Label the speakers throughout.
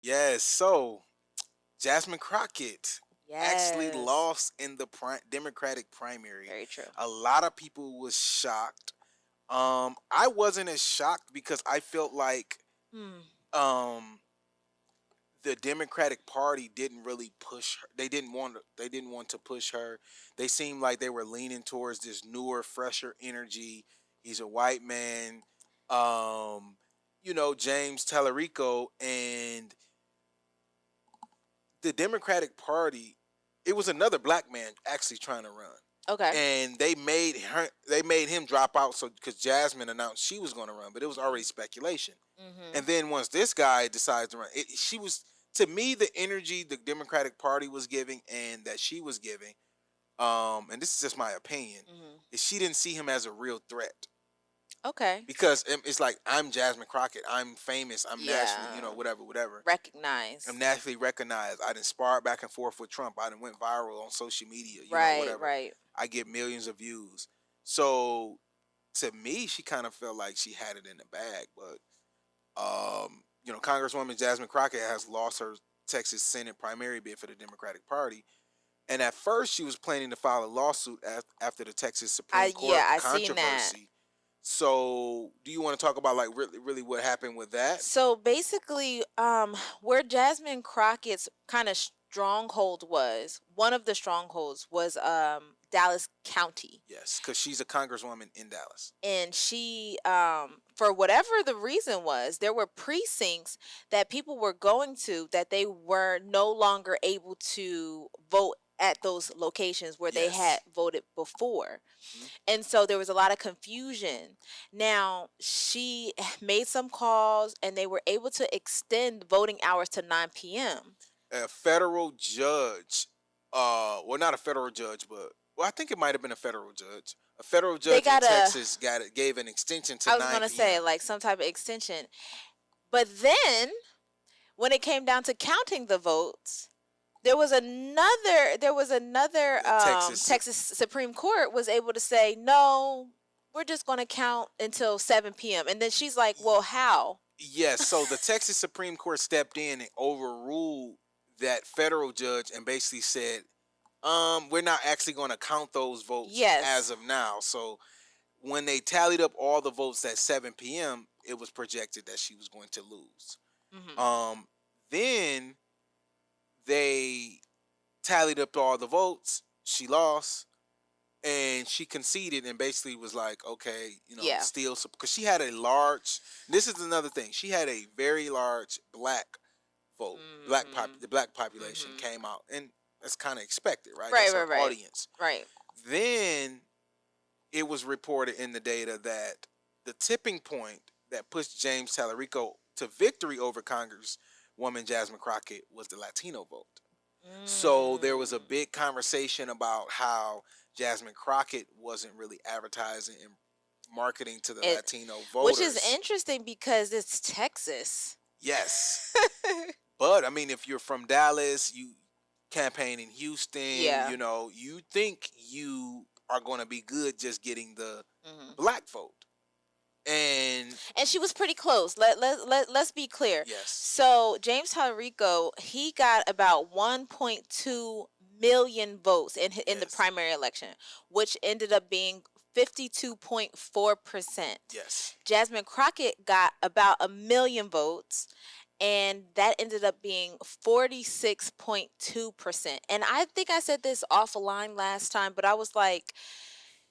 Speaker 1: Yes. So Jasmine Crockett actually
Speaker 2: Yes.
Speaker 1: lost in the Democratic primary.
Speaker 2: Very true.
Speaker 1: A lot of people was shocked. I wasn't as shocked because I felt like
Speaker 2: Hmm.
Speaker 1: um the Democratic Party didn't really push her. They didn't want to push her. They seemed like they were leaning towards this newer, fresher energy. He's a white man. Um, James Talarico, and the Democratic Party, it was another black man actually trying to run.
Speaker 2: Okay.
Speaker 1: And they made him drop out so because Jasmine announced she was going to run, but it was already speculation.
Speaker 2: Mm-hmm.
Speaker 1: And then once this guy decides to run, she was, to me, the energy the Democratic Party was giving and that she was giving, and this is just my opinion,
Speaker 2: Mm-hmm.
Speaker 1: is she didn't see him as a real threat.
Speaker 2: Okay.
Speaker 1: Because it's like, I'm Jasmine Crockett, I'm famous, I'm nationally,
Speaker 2: Yeah.
Speaker 1: whatever, whatever.
Speaker 2: Recognize.
Speaker 1: I'm nationally recognized. I done sparred back and forth with Trump. I done went viral on social media,
Speaker 2: Right.
Speaker 1: whatever.
Speaker 2: Right.
Speaker 1: I get millions of views. So to me, she kind of felt like she had it in the bag. But Congresswoman Jasmine Crockett has lost her Texas Senate primary bid for the Democratic Party. And at first, she was planning to file a lawsuit after the Texas Supreme Court
Speaker 2: I seen that.
Speaker 1: controversy. So, do you want to talk about like really, really what happened with that?
Speaker 2: So basically, where Jasmine Crockett's kind of stronghold was, one of the strongholds was Dallas County.
Speaker 1: Yes, because she's a congresswoman in Dallas.
Speaker 2: And she, for whatever the reason was, there were precincts that people were going to that they were no longer able to vote at those locations where they had
Speaker 1: Yes.
Speaker 2: voted before.
Speaker 1: Mhm.
Speaker 2: And so there was a lot of confusion. Now, she made some calls and they were able to extend voting hours to 9 p.m.
Speaker 1: A federal judge, well, not a federal judge, but well, I think it might have been a federal judge. A federal
Speaker 2: They
Speaker 1: judge in
Speaker 2: got a,
Speaker 1: Texas gave an extension to
Speaker 2: I was going to
Speaker 1: 9
Speaker 2: say,
Speaker 1: p.m.
Speaker 2: like some type of extension. But then when it came down to counting the votes, there was another
Speaker 1: Texas.
Speaker 2: Texas Supreme Court was able to say, no, we're just going to count until 7 p.m. And then she's like, well, how?
Speaker 1: Yes, so the Texas Supreme Court stepped in and overruled that federal judge and basically said, we're not actually going to count those votes
Speaker 2: Yes.
Speaker 1: as of now. So when they tallied up all the votes at 7 p.m., it was projected that she was going to lose.
Speaker 2: Hmm.
Speaker 1: Then they tallied up all the votes. She lost, and she conceded and basically was like, okay,
Speaker 2: Yeah.
Speaker 1: still, because she had a large. This is another thing. She had a very large black vote. The black population
Speaker 2: Mhm.
Speaker 1: came out, and that's kind of expected, right?
Speaker 2: Right,
Speaker 1: That's
Speaker 2: right,
Speaker 1: her
Speaker 2: right.
Speaker 1: audience.
Speaker 2: Right.
Speaker 1: Then it was reported in the data that the tipping point that pushed James Talarico to victory over Congresswoman Jasmine Crockett was the Latino vote. So there was a
Speaker 2: Mm.
Speaker 1: big conversation about how Jasmine Crockett wasn't really advertising and marketing to the
Speaker 2: It,
Speaker 1: Latino
Speaker 2: which is
Speaker 1: voters.
Speaker 2: interesting because it's Texas.
Speaker 1: Yes. But I mean, if you're from Dallas, you campaign in Houston,
Speaker 2: Yeah.
Speaker 1: you think you are going to be good just getting the
Speaker 2: Hmm.
Speaker 1: black vote. And
Speaker 2: And she was pretty close. Let's be clear.
Speaker 1: yes.
Speaker 2: So James Talarico, he got about 1.2 million votes in the
Speaker 1: Yes.
Speaker 2: primary election, which ended up being 52.4%.
Speaker 1: Yes.
Speaker 2: Jasmine Crockett got about a million votes, and that ended up being 46.2%. And I think I said this offline last time, but I was like,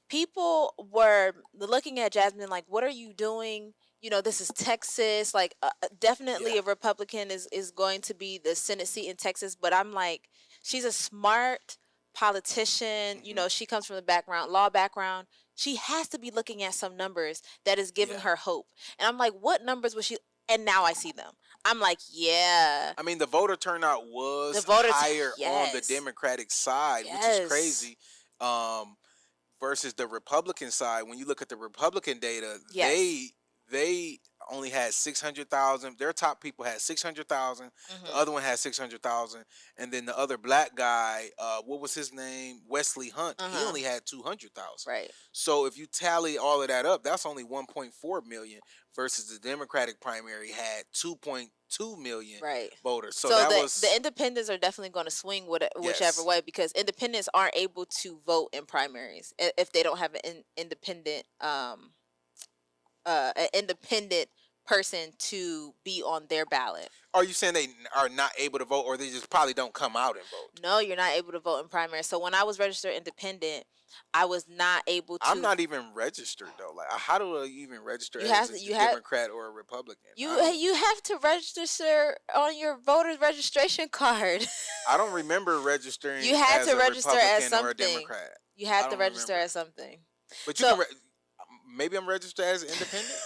Speaker 2: people were looking at Jasmine like, what are you doing? This is Texas. Like, definitely
Speaker 1: Yeah.
Speaker 2: a Republican is going to be the Senate seat in Texas. But I'm like, she's a smart politician. She comes from the law background. She has to be looking at some numbers that is giving
Speaker 1: Yeah.
Speaker 2: her hope. And I'm like, what numbers was she? And now I see them. I'm like, yeah.
Speaker 1: I mean, the voter turnout
Speaker 2: The
Speaker 1: was
Speaker 2: voters,
Speaker 1: higher on the
Speaker 2: yes.
Speaker 1: Democratic side, which is
Speaker 2: Yes.
Speaker 1: crazy. Versus the Republican side. When you look at the Republican data,
Speaker 2: Yes.
Speaker 1: they only had 600,000. Their top people had 600,000. The
Speaker 2: Mhm.
Speaker 1: other one had 600,000, and then the other black guy, what was his name? Wesley Hunt. He
Speaker 2: Uh-huh.
Speaker 1: only had 200,000.
Speaker 2: Right.
Speaker 1: So if you tally all of that up, that's only 1.4 million versus the Democratic primary had 2 million
Speaker 2: Right.
Speaker 1: voters. So
Speaker 2: So
Speaker 1: that
Speaker 2: the
Speaker 1: was
Speaker 2: independents are definitely going to swing with it, whichever
Speaker 1: yes.
Speaker 2: way, because independents aren't able to vote in primaries if they don't have an independent person to be on their ballot.
Speaker 1: Are you saying they are not able to vote, or they just probably don't come out and vote?
Speaker 2: No, you're not able to vote in primaries. So when I was registered independent, I was not able
Speaker 1: I'm
Speaker 2: to.
Speaker 1: not even registered though. Like, how do I even register
Speaker 2: You
Speaker 1: as
Speaker 2: have
Speaker 1: a
Speaker 2: to. You have.
Speaker 1: Democrat or a Republican?
Speaker 2: You have to register on your voter's registration card.
Speaker 1: I don't remember registering
Speaker 2: You had
Speaker 1: as
Speaker 2: to
Speaker 1: a
Speaker 2: register as
Speaker 1: Republican or a
Speaker 2: something.
Speaker 1: Democrat.
Speaker 2: You
Speaker 1: I
Speaker 2: had to
Speaker 1: don't
Speaker 2: register
Speaker 1: remember.
Speaker 2: as something.
Speaker 1: But you
Speaker 2: So
Speaker 1: can. Maybe I'm registered as an independent.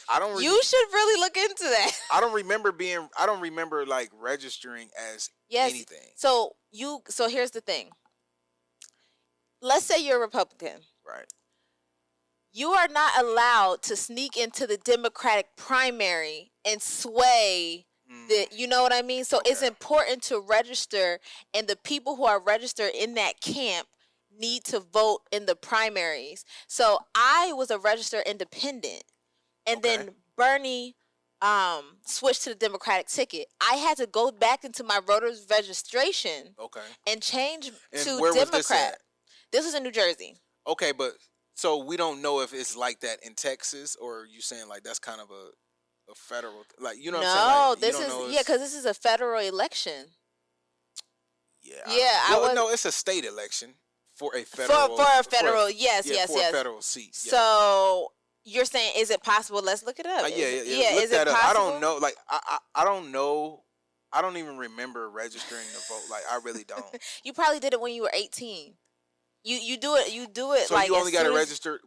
Speaker 1: I don't.
Speaker 2: you should really look into that.
Speaker 1: I don't remember being. I don't remember like registering as
Speaker 2: Yes.
Speaker 1: anything.
Speaker 2: So here's the thing. Let's say you're a Republican.
Speaker 1: Right.
Speaker 2: You are not allowed to sneak into the Democratic primary and sway the, you know what I mean? So it's
Speaker 1: Okay.
Speaker 2: important to register, and the people who are registered in that camp need to vote in the primaries. So I was a registered independent, and
Speaker 1: Okay.
Speaker 2: then Bernie switched to the Democratic ticket. I had to go back into my voter's registration
Speaker 1: Okay.
Speaker 2: and change
Speaker 1: And
Speaker 2: to
Speaker 1: where was this
Speaker 2: Democrat.
Speaker 1: at?
Speaker 2: This was in New Jersey.
Speaker 1: Okay, but so we don't know if it's like that in Texas, or are you saying like that's kind of a federal, like, you know what I'm saying?
Speaker 2: No,
Speaker 1: Like, you
Speaker 2: this
Speaker 1: don't
Speaker 2: is
Speaker 1: know
Speaker 2: because this is a federal election.
Speaker 1: Yeah.
Speaker 2: Yeah,
Speaker 1: no, it's a state election for a federal.
Speaker 2: For a federal, yes.
Speaker 1: a federal seat. Yeah.
Speaker 2: So you're saying, is it possible? Let's look it up.
Speaker 1: Yeah.
Speaker 2: Yeah,
Speaker 1: Look
Speaker 2: is
Speaker 1: that
Speaker 2: it
Speaker 1: up.
Speaker 2: possible?
Speaker 1: I don't know. Like, I don't know. I don't even remember registering to vote. Like, I really don't.
Speaker 2: You probably did it when you were 18. You do it. You do it.
Speaker 1: So
Speaker 2: like
Speaker 1: you only got to
Speaker 2: as-
Speaker 1: register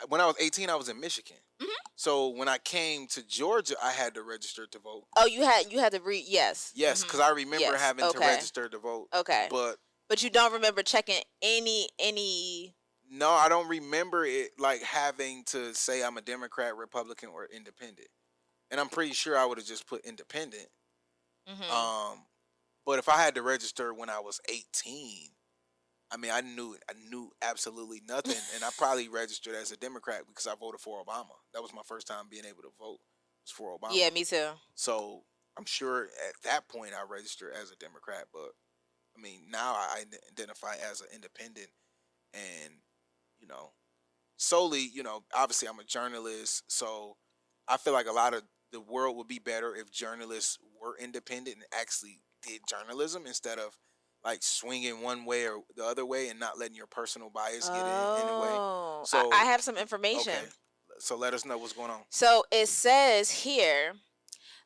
Speaker 1: when I was 18. I was in Michigan.
Speaker 2: Mhm.
Speaker 1: So when I came to Georgia, I had to register to vote.
Speaker 2: Oh, you had to read. Yes.
Speaker 1: Yes, because I remember
Speaker 2: Yes,
Speaker 1: having to
Speaker 2: okay.
Speaker 1: register to vote.
Speaker 2: Okay.
Speaker 1: But
Speaker 2: you don't remember checking any.
Speaker 1: no, I don't remember it like having to say I'm a Democrat, Republican, or Independent. And I'm pretty sure I would have just put Independent.
Speaker 2: Mhm.
Speaker 1: But if I had to register when I was 18, I mean, I knew absolutely nothing, and I probably registered as a Democrat because I voted for Obama. That was my first time being able to vote. Was for Obama.
Speaker 2: Yeah, me too.
Speaker 1: So I'm sure at that point I registered as a Democrat, but I mean now I identify as an independent, and solely, obviously I'm a journalist, so I feel like a lot of the world would be better if journalists were independent and actually did journalism instead of like swinging one way or the other way and not letting your personal bias get in the way.
Speaker 2: Oh,
Speaker 1: So
Speaker 2: I have some information.
Speaker 1: okay, so let us know what's going on.
Speaker 2: So it says here,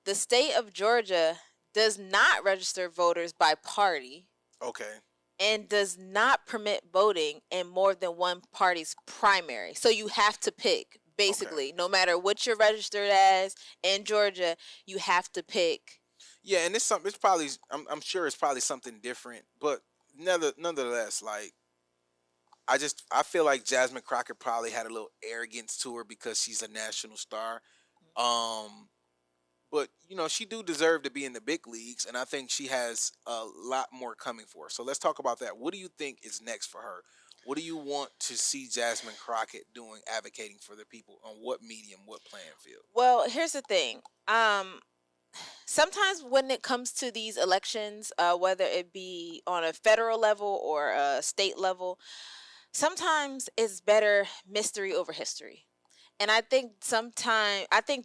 Speaker 2: the state of Georgia does not register voters by party
Speaker 1: Okay.
Speaker 2: and does not permit voting in more than one party's primary. So you have to pick, basically, no matter what you're registered as in Georgia, you have to pick.
Speaker 1: Yeah, and it's probably I'm sure it's probably something different, but nonetheless, like I feel like Jasmine Crockett probably had a little arrogance to her because she's a national star. But she do deserve to be in the big leagues, and I think she has a lot more coming for her. So let's talk about that. What do you think is next for her? What do you want to see Jasmine Crockett doing, advocating for the people on what medium, what playing field?
Speaker 2: Well, here's the thing. Sometimes when it comes to these elections, whether it be on a federal level or a state level, sometimes it's better mystery over history. And I think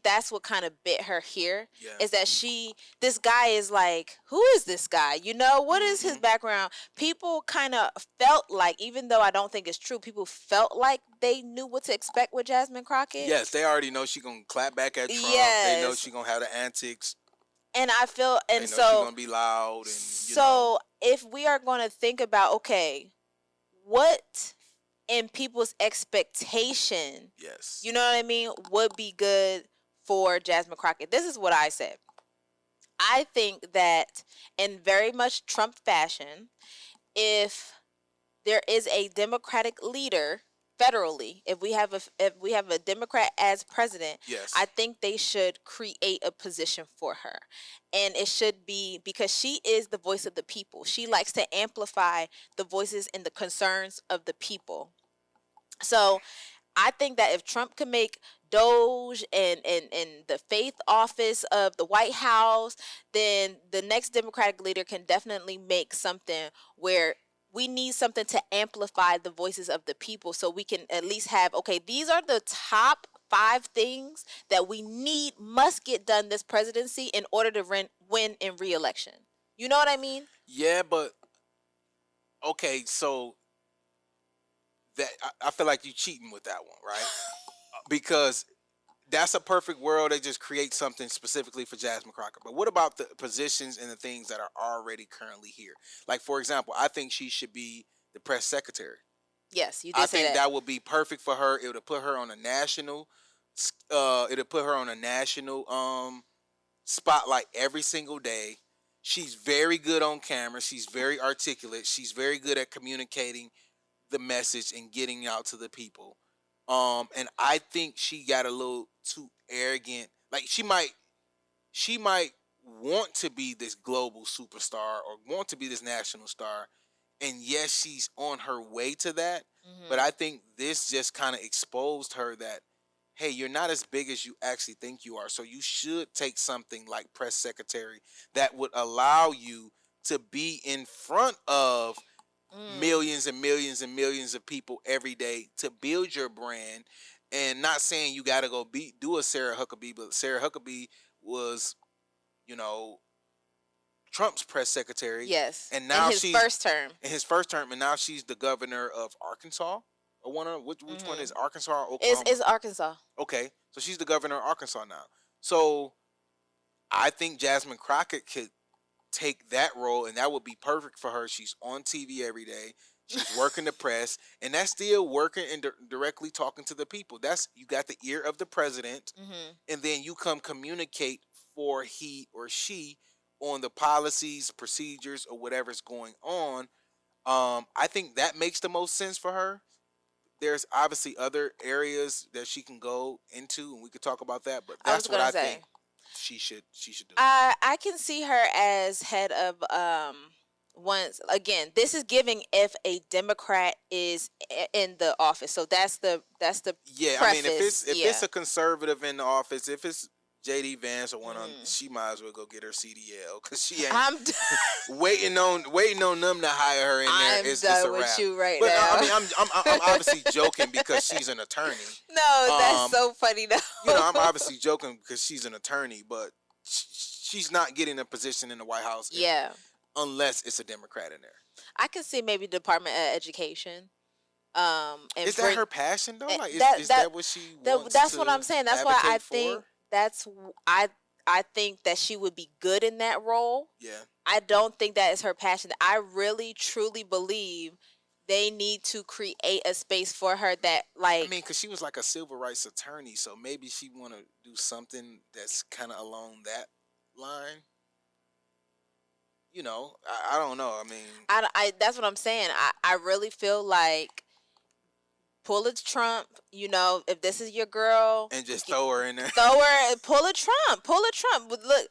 Speaker 2: that's what kind of bit her here,
Speaker 1: Yeah.
Speaker 2: is that this guy is like, who is this guy? What is his background? People kind of felt like, even though I don't think it's true, people felt like they knew what to expect with Jasmine Crockett.
Speaker 1: Yes, they already know she gonna clap back at Trump. They know she gonna have the antics.
Speaker 2: And I feel, and
Speaker 1: they know
Speaker 2: so
Speaker 1: she gonna be loud. And
Speaker 2: so if we are going to think about, okay, what in people's expectation,
Speaker 1: yes,
Speaker 2: you know what I mean, would be good for Jasmine Crockett. This is what I said. I think that in very much Trump fashion, if there is a Democratic leader federally, if we have a Democrat as president,
Speaker 1: yes,
Speaker 2: I think they should create a position for her. And it should be because she is the voice of the people. She likes to amplify the voices and the concerns of the people. So I think that if Trump could make Doge and the faith office of the White House, then the next Democratic leader can definitely make something where we need something to amplify the voices of the people, so we can at least have, okay, these are the top 5 things that we must get done this presidency in order to win in re-election. You know what I mean?
Speaker 1: Yeah, but okay, so that I feel like you cheating with that one, right? Because that's a perfect world. They just create something specifically for Jasmine Crockett. But what about the positions and the things that are already currently here? Like, for example, I think she should be the press secretary.
Speaker 2: Yes, you
Speaker 1: I
Speaker 2: did say
Speaker 1: think
Speaker 2: that.
Speaker 1: that would be perfect for her. It would put her on a national. It'll put her on a national spotlight every single day. She's very good on camera. She's very articulate. She's very good at communicating the message and getting out to the people. And I think she got a little too arrogant. Like she might want to be this global superstar or want to be this national star. And yes, she's on her way to that. But
Speaker 2: Mm-hmm.
Speaker 1: I think this just kind of exposed her that, hey, you're not as big as you actually think you are. So you should take something like press secretary that would allow you to be in front of
Speaker 2: Mm.
Speaker 1: millions and millions and millions of people every day to build your brand. And not saying you got to go do a Sarah Huckabee, but Sarah Huckabee was, you know, Trump's press secretary,
Speaker 2: Yes,
Speaker 1: and
Speaker 2: in
Speaker 1: now
Speaker 2: his
Speaker 1: she's
Speaker 2: first term.
Speaker 1: in his first term, and now she's the governor of Arkansas. Or one of which one
Speaker 2: Mm-hmm.
Speaker 1: is Arkansas or
Speaker 2: It's
Speaker 1: Oklahoma?
Speaker 2: it's Arkansas.
Speaker 1: Okay, so she's the governor of Arkansas now. So I think Jasmine Crockett could take that role, and that would be perfect for her. She's on TV every day. She's working the press, and that's still working and directly talking to the people. That's you got the ear of the president,
Speaker 2: Mm-hmm.
Speaker 1: and then you come communicate for he or she on the policies, procedures, or whatever's going on. I think that makes the most sense for her. There's obviously other areas that she can go into, and we could talk about that. But
Speaker 2: I was
Speaker 1: that's what
Speaker 2: gonna
Speaker 1: I
Speaker 2: say.
Speaker 1: think she should do.
Speaker 2: I can see her as head of once again. This is giving if a Democrat is in the office. So that's the
Speaker 1: Yeah, I mean, if
Speaker 2: preface.
Speaker 1: it's
Speaker 2: Yeah.
Speaker 1: a conservative in the office, if it's JD Vance or one on,
Speaker 2: Mm.
Speaker 1: she might as well go get her CDL because she ain't
Speaker 2: I'm
Speaker 1: waiting on them to hire her in there.
Speaker 2: I'm
Speaker 1: It's a
Speaker 2: done with
Speaker 1: wrap.
Speaker 2: you right
Speaker 1: But I
Speaker 2: now.
Speaker 1: mean, I'm obviously joking because she's an attorney.
Speaker 2: No, that's
Speaker 1: Um,
Speaker 2: so funny though.
Speaker 1: I'm obviously joking because she's an attorney, but she's not getting a position in the White House
Speaker 2: Yeah.
Speaker 1: unless it's a Democrat in there.
Speaker 2: I could see maybe Department of Education. And
Speaker 1: Is that
Speaker 2: bring
Speaker 1: her passion though? Like, is,
Speaker 2: that
Speaker 1: is
Speaker 2: that
Speaker 1: that what she
Speaker 2: that
Speaker 1: wants
Speaker 2: that's what
Speaker 1: to
Speaker 2: I'm saying. That's why I
Speaker 1: advocate
Speaker 2: think
Speaker 1: for?
Speaker 2: that's I think that she would be good in that role.
Speaker 1: Yeah.
Speaker 2: I don't think that is her passion. I really truly believe they need to create a space for her that
Speaker 1: I mean,
Speaker 2: like
Speaker 1: because she was like a civil rights attorney, so maybe she want to do something that's kind of along that line. I don't know. I mean,
Speaker 2: I that's what I'm saying. I really feel like pull a Trump, if this is your girl,
Speaker 1: and just throw her in there.
Speaker 2: throw her and pull a Trump. Pull a Trump. But look,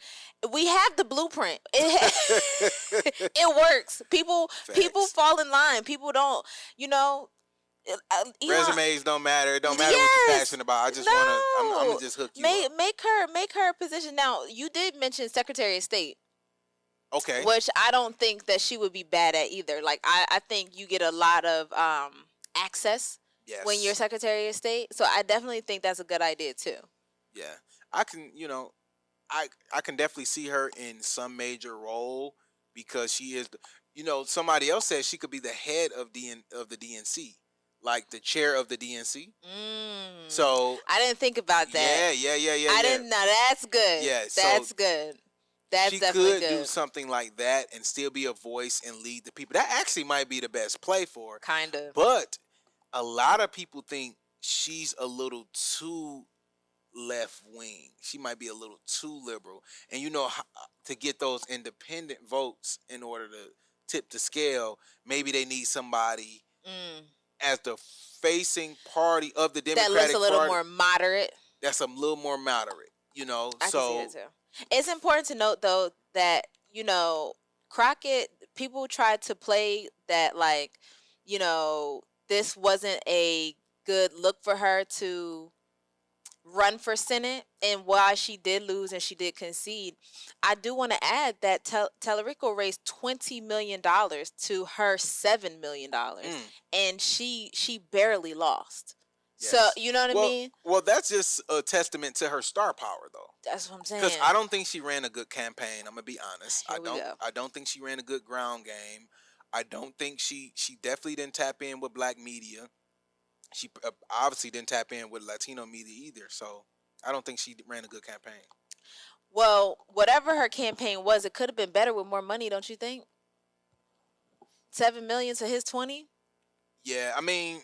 Speaker 2: we have the blueprint. It works. People
Speaker 1: Facts.
Speaker 2: fall in line. People don't, Elon.
Speaker 1: Resumes don't matter. It don't matter what you're
Speaker 2: Yes.
Speaker 1: passionate about. I just wanna. I'm
Speaker 2: No.
Speaker 1: gonna just hook you
Speaker 2: Make
Speaker 1: up.
Speaker 2: make her a position. Now, you did mention Secretary of State,
Speaker 1: Okay.
Speaker 2: which I don't think that she would be bad at either. Like I think you get a lot of access
Speaker 1: Yes.
Speaker 2: when you're Secretary of State. So I definitely think that's a good idea too.
Speaker 1: Yeah. I can. I can definitely see her in some major role because she is. Somebody else said she could be the head of the DNC, like the chair of the DNC. So
Speaker 2: I didn't think about that.
Speaker 1: yeah.
Speaker 2: I didn't know. That's good.
Speaker 1: Yeah, so
Speaker 2: That's good. That's
Speaker 1: she
Speaker 2: definitely
Speaker 1: could do
Speaker 2: good.
Speaker 1: something like that and still be a voice and lead the people. That actually might be the best play for her.
Speaker 2: Kind of.
Speaker 1: But a lot of people think she's a little too left wing. She might be a little too liberal. And to get those independent votes in order to tip the scale, maybe they need somebody
Speaker 2: Mm.
Speaker 1: as the facing party of the
Speaker 2: That
Speaker 1: Democratic
Speaker 2: looks a little
Speaker 1: Party
Speaker 2: more moderate.
Speaker 1: that's a little more moderate.
Speaker 2: I
Speaker 1: So
Speaker 2: can see that too. It's important to note though that Crockett. People tried to play that like this wasn't a good look for her to run for Senate and why she did lose and she did concede, I do want to add that Talarico raised $20 million to her $7 million,
Speaker 1: Mm,
Speaker 2: and she barely lost. So
Speaker 1: yes.
Speaker 2: you know what I
Speaker 1: Well,
Speaker 2: mean?
Speaker 1: that's just a testament to her star power, though.
Speaker 2: That's what I'm
Speaker 1: Because
Speaker 2: saying.
Speaker 1: I don't think she ran a good campaign. I'm gonna be honest. I
Speaker 2: Here we
Speaker 1: don't.
Speaker 2: go.
Speaker 1: I don't think she ran a good ground game. I don't think she definitely didn't tap in with black media. She obviously didn't tap in with Latino media either. So I don't think she ran a good campaign.
Speaker 2: Well, whatever her campaign was, it could have been better with more money, don't you think? 7 million to his 20.
Speaker 1: Yeah, I mean,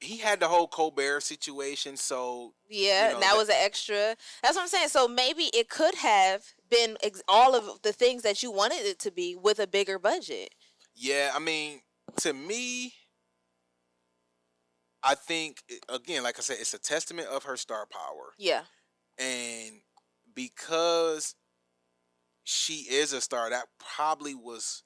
Speaker 1: he had the whole Colbert situation, so
Speaker 2: Yeah, and that
Speaker 1: that.
Speaker 2: was an extra. That's what I'm saying. So maybe it could have been all of the things that you wanted it to be with a bigger budget.
Speaker 1: Yeah, I mean, to me, I think again, like I said, it's a testament of her star power,
Speaker 2: Yeah.
Speaker 1: and because she is a star, that probably was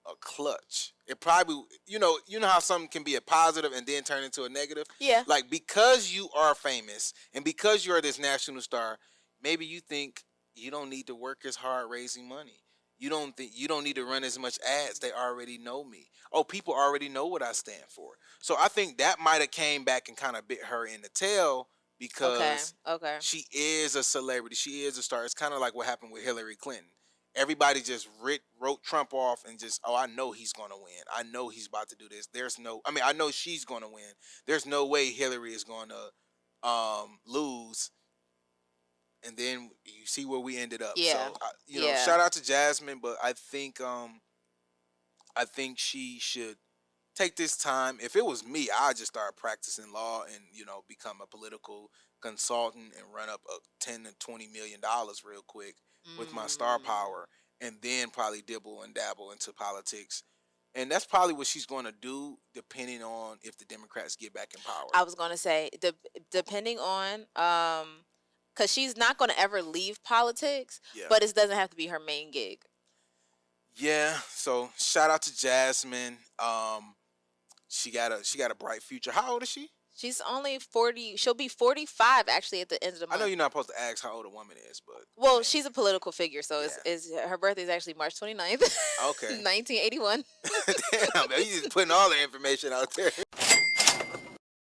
Speaker 1: a clutch. It probably, you know how something can be a positive and then turn into a negative.
Speaker 2: Yeah.
Speaker 1: Like because you are famous and because you are this national star, maybe you think you don't need to work as hard raising money. You don't need to run as much ads. They already know me. Oh, people already know what I stand for. So I think that might have came back and kind of bit her in the tail
Speaker 2: Okay.
Speaker 1: because
Speaker 2: Okay.
Speaker 1: she is a celebrity. She is a star. It's kind of like what happened with Hillary Clinton. Everybody just wrote Trump off and just, oh, I know he's going to win. I know he's about to do this. I know she's going to win. There's no way Hillary is going to lose. And then you see where we ended up.
Speaker 2: Yeah.
Speaker 1: So,
Speaker 2: Yeah.
Speaker 1: shout out to Jasmine, but I think she should take this time. If it was me, I'd just start practicing law and become a political consultant and run up a $10 to $20 million real quick with my star
Speaker 2: Mm.
Speaker 1: power, and then probably dibble and dabble into politics. And that's probably what she's going to do, depending on if the Democrats get back in power.
Speaker 2: I was gonna say, depending on, because she's not gonna ever leave politics,
Speaker 1: Yeah,
Speaker 2: but it doesn't have to be her main gig.
Speaker 1: yeah. So shout out to Jasmine. She got a bright future. How old is she?
Speaker 2: She's only 40. She'll be 45 actually at the end of the
Speaker 1: I know
Speaker 2: month.
Speaker 1: you're not supposed to ask how old a woman is, but
Speaker 2: Well, she's a political figure, so
Speaker 1: yeah.
Speaker 2: it's her birthday is actually March 29th,
Speaker 1: Okay.
Speaker 2: 1981.
Speaker 1: Damn, man, you just putting all the information out there.